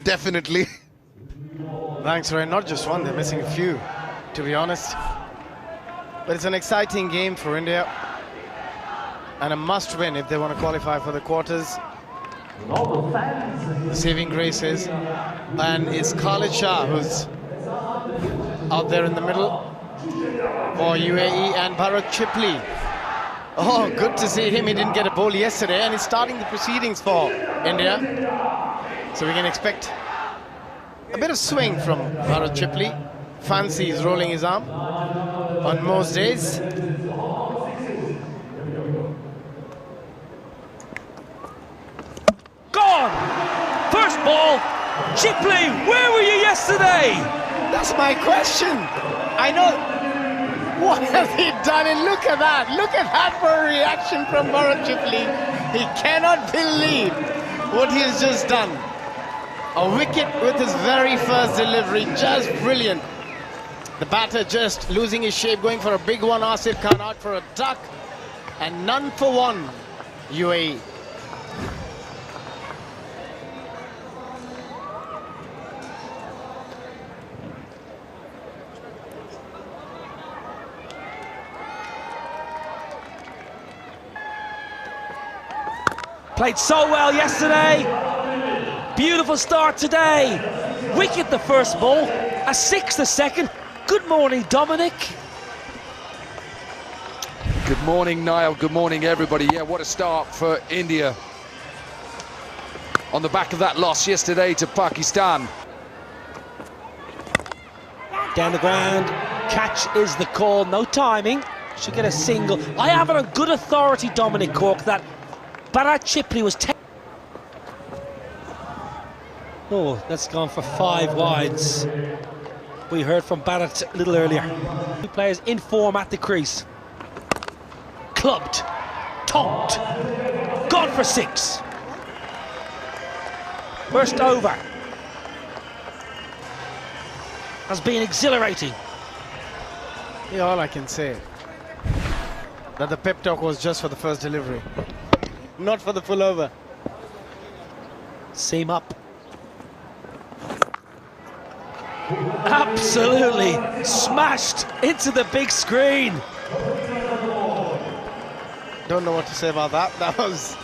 definitely. Thanks, Ray. Not just one, they're missing a few, to be honest. But it's an exciting game for India and a must-win if they want to qualify for the quarters. The saving grace is, and it's Khalid Shah who's out there in the middle for UAE, and Bharat Chipley. Oh, good to see him. He didn't get a bowl yesterday, and he's starting the proceedings for India. So we can expect a bit of swing from Bharat Chipley. Fancy is rolling his arm on most days. Gone! First ball, Chipley, where were you yesterday? That's my question. I know. What has he done? And look at that. Look at that for a reaction from Bharat Chipley. He cannot believe what he has just done. A wicket with his very first delivery. Just brilliant. The batter just losing his shape, going for a big one. Asif Khan out for a duck. And none for one, UAE. Played so well yesterday. Beautiful start today. Wicket the first ball, a 6 the second. Good morning, Dominic. Good morning, Niall. Good morning, everybody. Yeah, what a start for India. On the back of that loss yesterday to Pakistan. Down the ground. Catch is the call. No timing. Should get a single. I have it on good authority, Dominic Cork, that Bharat Chipley was... Oh, that's gone for 5 wides. We heard from Bharat a little earlier. Two players in form at the crease. Clubbed. Tonked. Gone for 6. First over has been exhilarating. Yeah, all I can say that the pep talk was just for the first delivery, not for the full over. Seam up. Absolutely smashed into the big screen. Don't know what to say about that. That was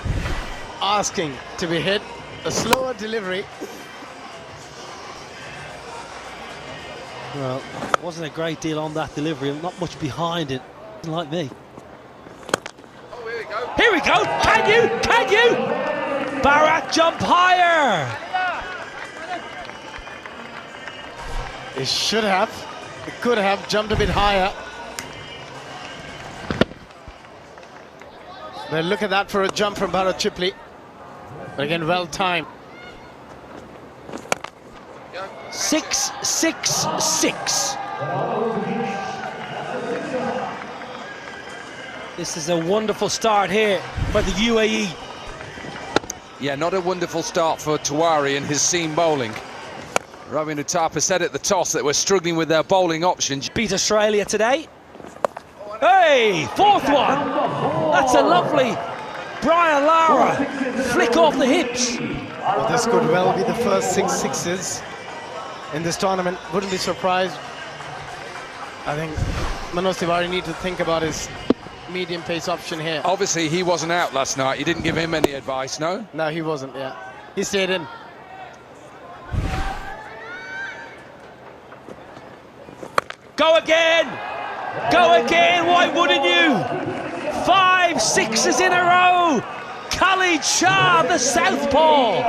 asking to be hit. A slower delivery. Well, wasn't a great deal on that delivery. Not much behind it, like me. Oh, here we go. Here we go. Can you? Can you? Bharat jump higher. It should have. It could have jumped a bit higher. But look at that for a jump from Bharat Chipley. But again, well timed. 6, 6, 6. This is a wonderful start here for the UAE. Yeah, not a wonderful start for Tiwari and his seam bowling. Ravi Uthappa said at the toss that we're struggling with their bowling options. Beat Australia today. Hey, 4th one. That's a lovely Brian Lara flick off the hips. Well, this could well be the first 6 sixes in this tournament. Wouldn't be surprised. I think Manoj Tiwari need to think about his medium pace option here. Obviously, he wasn't out last night. You didn't give him any advice, no? No, he wasn't, yeah. He stayed in. Go again! Go again, why wouldn't you? 5 6s in a row! Khalid Shah, the southpaw!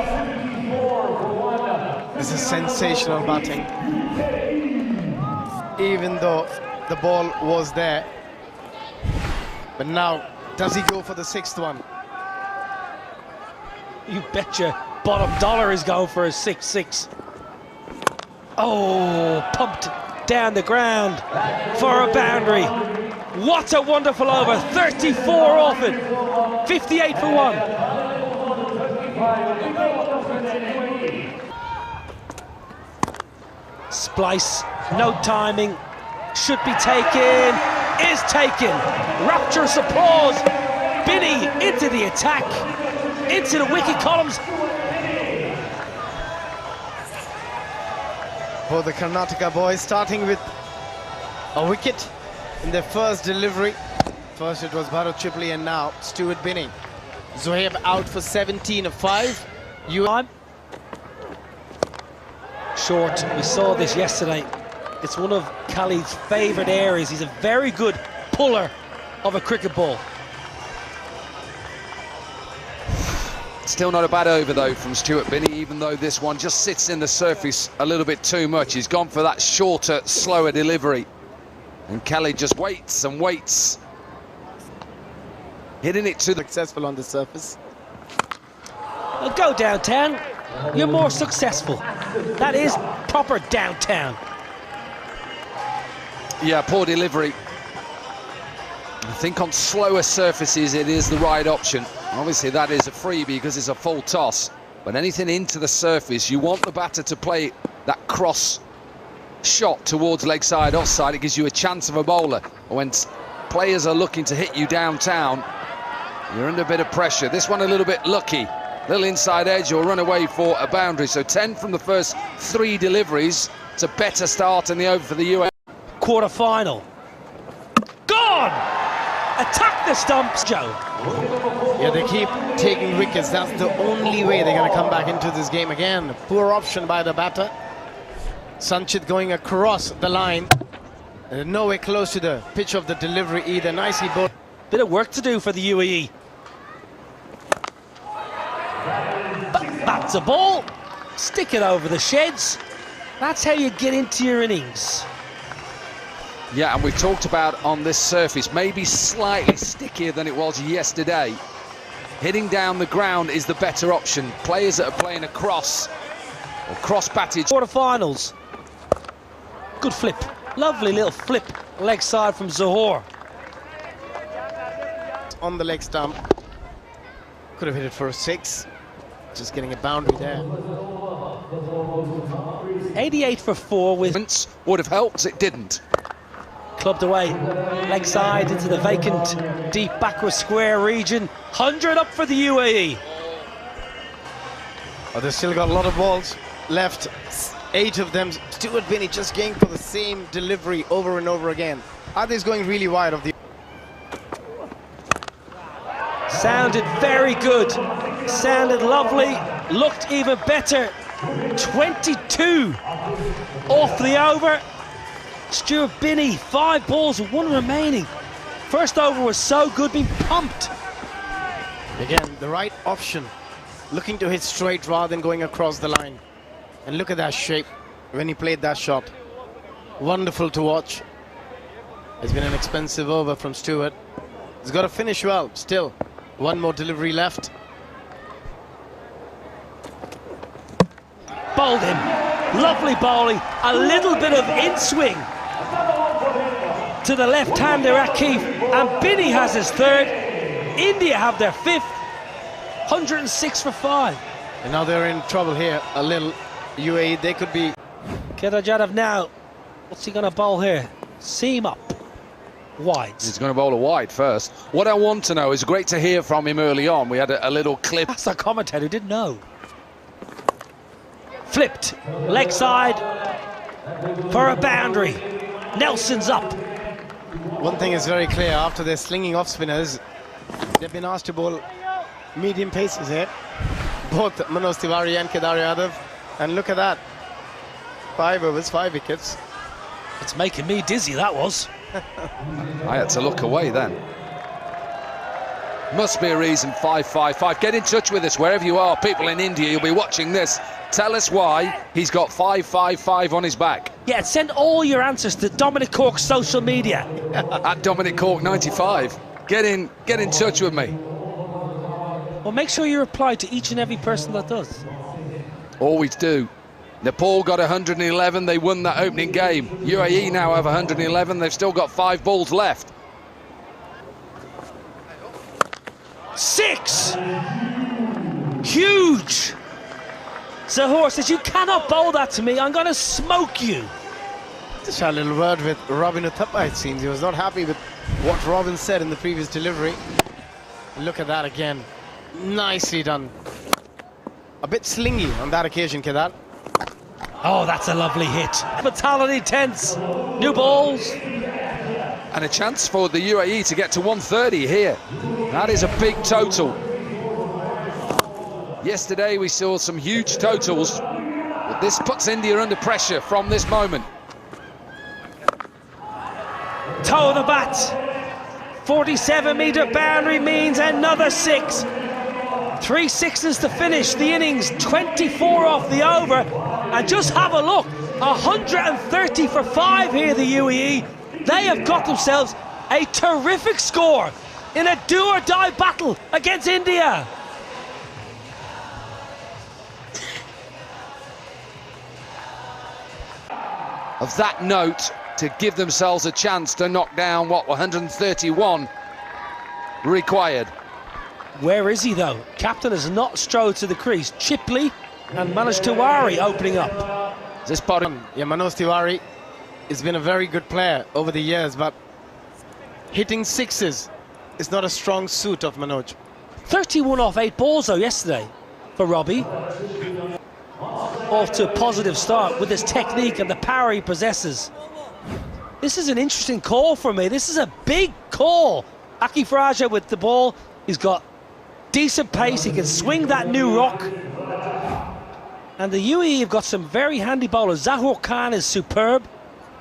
This is sensational batting. Even though the ball was there. But now, does he go for the 6th one? You betcha bottom dollar is going for a 6-6. Oh, pumped down the ground for a boundary. What a wonderful over. 34 off it. 58 for 1. Splice, no timing. Should be taken. Is taken. Rapturous applause. Binny into the attack. Into the wicket columns. for the Karnataka boys, starting with a wicket in their first delivery. First it was Bharat Chipli and now Stuart Binney. Zohaib out for 17 of 5. Short, we saw this yesterday. It's one of Khalid's favourite areas. He's a very good puller of a cricket ball. Still not a bad over though from Stuart Binney, even though this one just sits in the surface a little bit too much. He's gone for that shorter, slower delivery. And Khalid just waits and waits. Hitting it to the... Successful on the surface. Well, go downtown. You're more successful. That is proper downtown. Yeah, poor delivery. I think on slower surfaces it is the right option. Obviously that is a freebie because it's a full toss, but anything into the surface, you want the batter to play that cross shot towards leg side, offside. It gives you a chance of a bowler. When players are looking to hit you downtown, you're under a bit of pressure. This one a little bit lucky, little inside edge or run away for a boundary. So 10 from the first 3 deliveries. It's a better start in the over for the UAE. Quarter-final. Gone! Attack the stumps, Joe. Yeah, they keep taking wickets. That's the only way they're going to come back into this game again. Poor option by the batter. Sanchit going across the line. Nowhere close to the pitch of the delivery either. Nicely bowled. Bit of work to do for the UAE. That's a ball. Stick it over the sheds. That's how you get into your innings. Yeah, and we've talked about on this surface, maybe slightly stickier than it was yesterday. Hitting down the ground is the better option. Players that are playing across or cross batted. Quarterfinals. Good flip. Lovely little flip. Leg side from Zohor. On the leg stump. Could have hit it for a 6. Just getting a boundary there. 88 for 4 with... Would have helped, it didn't. Clubbed away, leg side into the vacant deep backward square region. 100 up for the UAE. Oh, they've still got a lot of balls left. 8 of them. Stuart Binney just going for the same delivery over and over again. Others going really wide of the... Sounded very good. Sounded lovely. Looked even better. 22 off the over. Stuart Binney, 5 balls, 1 remaining. First over was so good, being pumped. Again, the right option. Looking to hit straight rather than going across the line. And look at that shape when he played that shot. Wonderful to watch. It's been an expensive over from Stuart. He's got to finish well, still. 1 more delivery left. Bowled him. Lovely bowling. A little bit of in-swing to the left-hander Akif, and Binney has his 3rd. India have their 5th. 106 for 5. And now they're in trouble here a little. UAE, they could be... Kedar Jadhav now. What's he going to bowl here? Seam up. Wides. He's going to bowl a wide first. What I want to know is, great to hear from him early on. We had a little clip. That's the commentator who didn't know. Flipped. Leg side for a boundary. Nelson's up. One thing is very clear, after their slinging off spinners, they've been asked to bowl medium paces here. Both Manoj Tiwari and Kedar Yadav. And look at that. 5 overs, 5 wickets. It's making me dizzy, that was. I had to look away then. Must be a reason. 5-5-5. Get in touch with us wherever you are. People in India, you'll be watching this. Tell us why he's got 5-5-5 on his back. Yeah, send all your answers to Dominic Cork's social media. At Dominic Cork 95. Get in touch with me. Well, make sure you reply to each and every person that does. Always do. Nepal got 111. They won that opening game. UAE now have 111. They've still got 5 balls left. 6! Huge! Zohor says, you cannot bowl that to me. I'm going to smoke you. Just had a little word with Robin Uthappa, it seems. He was not happy with what Robin said in the previous delivery. Look at that again. Nicely done. A bit slingy on that occasion, Kedar. Oh, that's a lovely hit. Fatality tense. New balls. And a chance for the UAE to get to 130 here. That is a big total. Yesterday we saw some huge totals, but this puts India under pressure from this moment. Toe of the bat. 47-metre boundary means another 6. 3 sixes to finish the innings, 24 off the over. And just have a look, 130 for 5 here, the UAE. They have got themselves a terrific score in a do-or-die battle against India. Of that note, to give themselves a chance to knock down what 131 required. Where is he though? Captain has not strode to the crease. Chipley and Manoj Tiwari opening up. This part of Yeah, Manoj Tiwari has been a very good player over the years, but hitting sixes is not a strong suit of Manoj. 31 off 8 balls though yesterday for Robbie. Off to a positive start with his technique and the power he possesses. This is an interesting call for me. This is a big call. Akif Raja with the ball. He's got decent pace. He can swing that new rock. And the UAE have got some very handy bowlers. Zahur Khan is superb.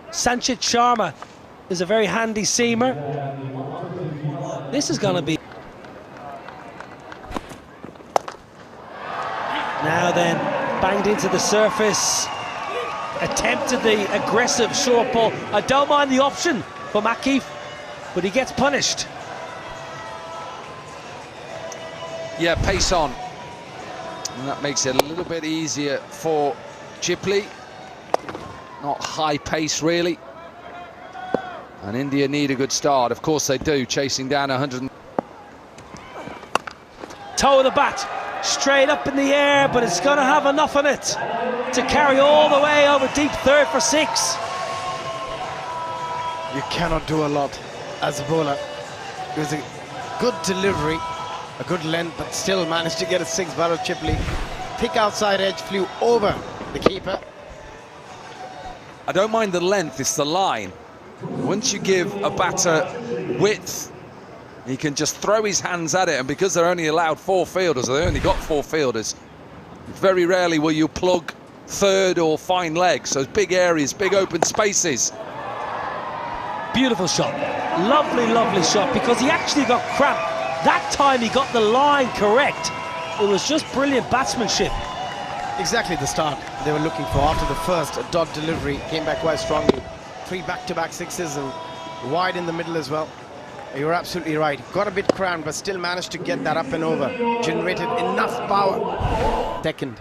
Sanchit Sharma is a very handy seamer. This is going to be... Now then, banged into the surface. Attempted the aggressive short ball. I don't mind the option from Akif, but he gets punished. Yeah, pace on. And that makes it a little bit easier for Chipley. Not high pace, really. And India need a good start. Of course they do, chasing down 100. Toe of the bat, straight up in the air, but it's going to have enough on it to carry all the way over deep third for 6. You cannot do a lot as a bowler. It was a good delivery, a good length, but still managed to get a 6. Bharat Chipley. Thick outside edge flew over the keeper. I don't mind the length, it's the line. Once you give a batter width, he can just throw his hands at it, and because they're only allowed 4 fielders, they only got 4 fielders, very rarely will you plug third or fine leg, so big areas, big open spaces. Beautiful shot, lovely, lovely shot, because he actually got cramp. That time he got the line correct. It was just brilliant batsmanship. Exactly the start they were looking for after the first dot delivery. Came back quite strongly. 3 back-to-back sixes and wide in the middle as well. You're absolutely right. Got a bit crammed, but still managed to get that up and over. Generated enough power. Second.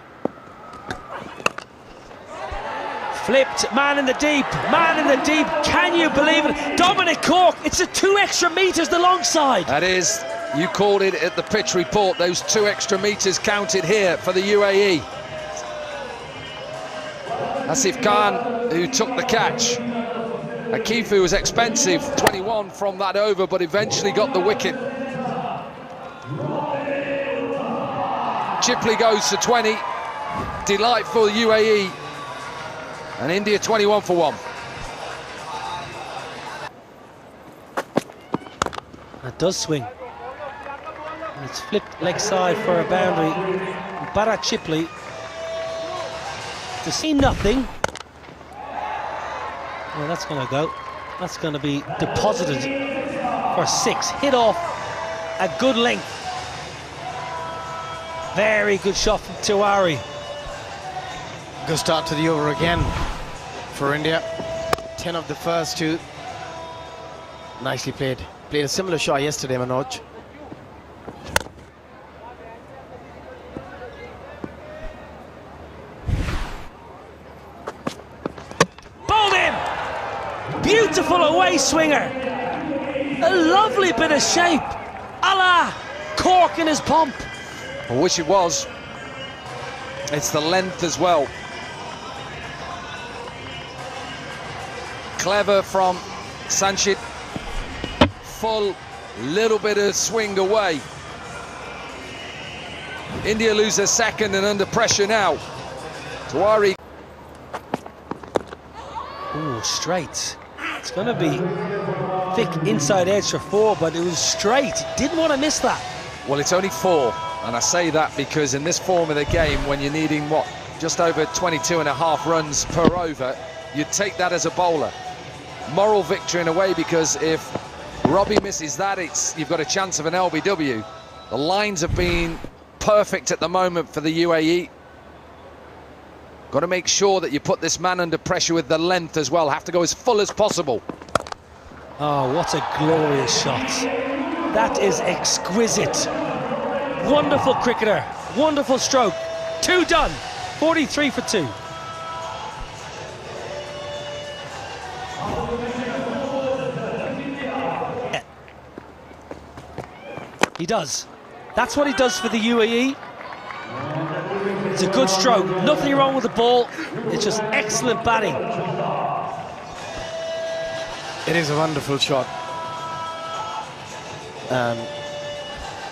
Flipped, man in the deep, man in the deep. Can you believe it? Dominic Cork, it's a 2 extra metres the long side. That is, you called it at the pitch report, those 2 extra metres counted here for the UAE. Asif Khan, who took the catch. Akifu was expensive, 21 from that over, but eventually got the wicket. Chipley goes to 20. Delightful UAE. And India 21 for 1. That does swing. And it's flipped leg side for a boundary. Bharat Chipley to see nothing. Well, that's going to go. That's going to be deposited for 6. Hit off a good length. Very good shot from Tiwari. Good start to the over again for India. 10 of the first 2. Nicely played. Played a similar shot yesterday, Manoj. Bowled him! Beautiful away swinger. A lovely bit of shape. A la Cork in his pump. I wish it was. It's the length as well. Clever from Sanchit. Full, little bit of swing away. India lose their second and under pressure now. Tiwari. Ooh, straight. It's going to be thick inside edge for 4, but it was straight. Didn't want to miss that. Well, it's only 4, and I say that because in this form of the game, when you're needing, what, just over 22 and a half runs per over, you'd take that as a bowler. Moral victory in a way, because if Robbie misses that, you've got a chance of an LBW. The lines have been perfect at the moment for the UAE. Got to make sure that you put this man under pressure with the length as well. Have to go as full as possible. Oh, what a glorious shot. That is exquisite. Wonderful cricketer. Wonderful stroke. 2 done. 43 for 2. He does. That's what he does for the UAE. It's a good stroke. Nothing wrong with the ball. It's just excellent batting. It is a wonderful shot.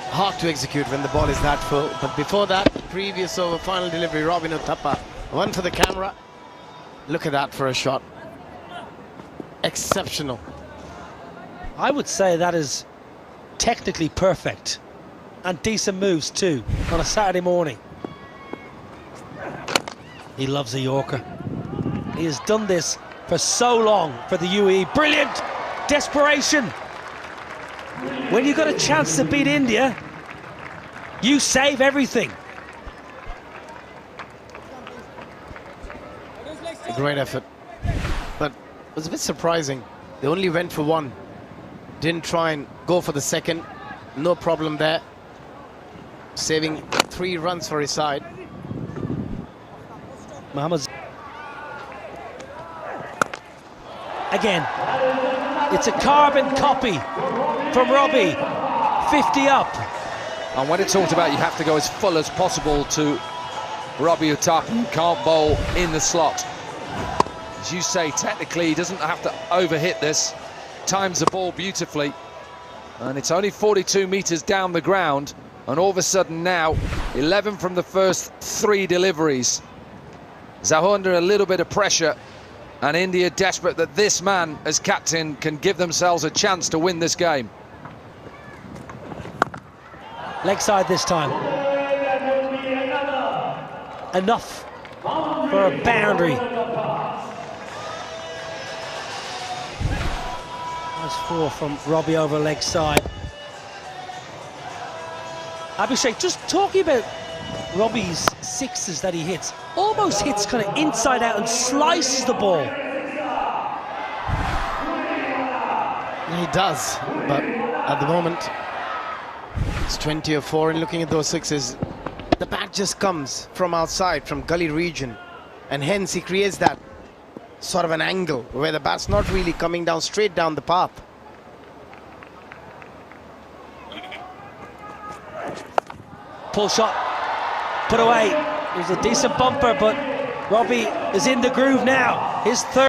Hard to execute when the ball is that full. But before that, previous over, final delivery, Robin Uthappa. One for the camera. Look at that for a shot. Exceptional. I would say that is technically perfect. And decent moves too, on a Saturday morning. He loves a Yorker. He has done this for so long for the UAE. Brilliant! Desperation! When you've got a chance to beat India, you save everything. A great effort. But it was a bit surprising. They only went for 1. Didn't try and go for the second. No problem there. Saving 3 runs for his side. Mohammed's again. It's a carbon copy from Robbie. 50 up. And when it's talked about, you have to go as full as possible to Robbie Uthappa. Can't bowl in the slot. As you say, technically he doesn't have to overhit this. Times the ball beautifully. And it's only 42 metres down the ground. And all of a sudden now, 11 from the first 3 deliveries. Zaho under a little bit of pressure, and India desperate that this man as captain can give themselves a chance to win this game. Leg side this time. Enough for a boundary. That's 4 from Robbie over leg side. Abhishek, just talking about Robbie's 6s that he hits, almost hits kind of inside out and slices the ball. He does, but at the moment it's 20 or 4, and looking at those 6s, the bat just comes from outside, from gully region, and hence he creates that sort of an angle where the bat's not really coming down straight down the path. Pull shot, put away. It was a decent bumper, but Robbie is in the groove now. His third.